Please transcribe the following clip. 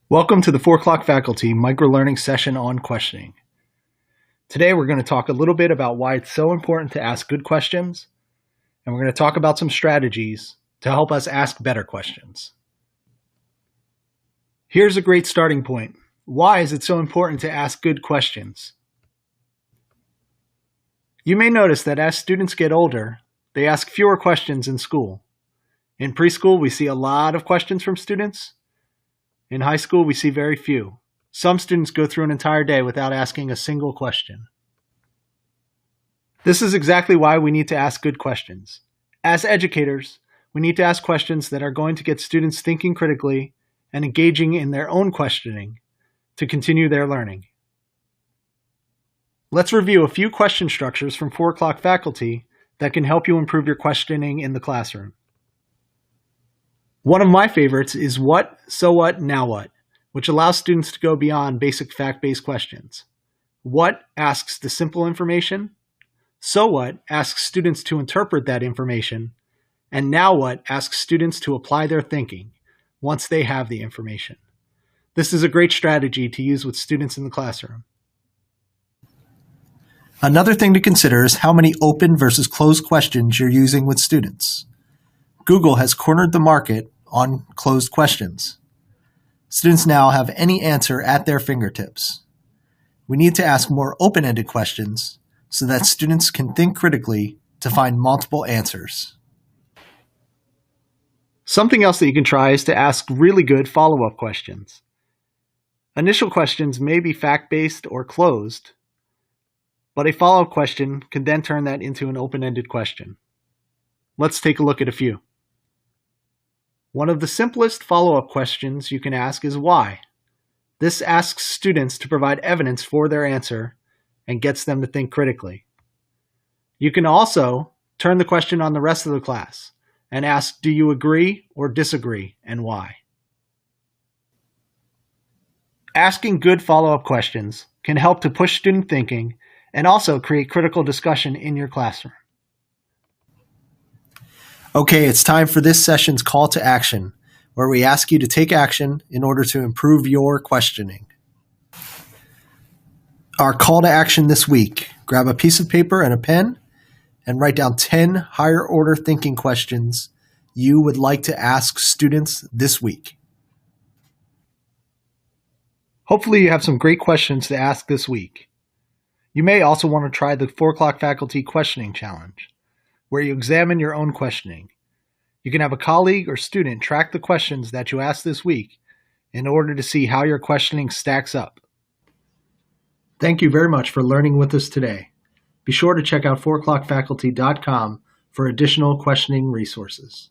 Welcome to the 4 o'clock faculty microlearning session on questioning. Today we're going to talk a little bit about why it's so important to ask good questions, and we're going to talk about some strategies to help us ask better questions. Here's a great starting point. Why is it so important to ask good questions? You may notice that as students get older, they ask fewer questions in school. In preschool, we see a lot of questions from students. In high school, we see very few. Some students go through an entire day without asking a single question. This is exactly why we need to ask good questions. As educators, we need to ask questions that are going to get students thinking critically and engaging in their own questioning to continue their learning. Let's review a few question structures from 4 o'clock faculty that can help you improve your questioning in the classroom. One of my favorites is what, so what, now what, which allows students to go beyond basic fact-based questions. What asks the simple information, so what asks students to interpret that information, and now what asks students to apply their thinking once they have the information. This is a great strategy to use with students in the classroom. Another thing to consider is how many open versus closed questions you're using with students. Google has cornered the market on closed questions. Students now have any answer at their fingertips. We need to ask more open-ended questions so that students can think critically to find multiple answers. Something else that you can try is to ask really good follow-up questions. Initial questions may be fact-based or closed, but a follow-up question can then turn that into an open-ended question. Let's take a look at a few. One of the simplest follow-up questions you can ask is why. This asks students to provide evidence for their answer and gets them to think critically. You can also turn the question on the rest of the class and ask, do you agree or disagree, and why? Asking good follow-up questions can help to push student thinking and also create critical discussion in your classroom. Okay, it's time for this session's call to action, where we ask you to take action in order to improve your questioning. Our call to action this week: grab a piece of paper and a pen and write down 10 higher order thinking questions you would like to ask students this week. Hopefully you have some great questions to ask this week. You may also want to try the 4 o'clock faculty questioning challenge, where you examine your own questioning. You can have a colleague or student track the questions that you asked this week in order to see how your questioning stacks up. Thank you very much for learning with us today. Be sure to check out 4o'clockfaculty.com for additional questioning resources.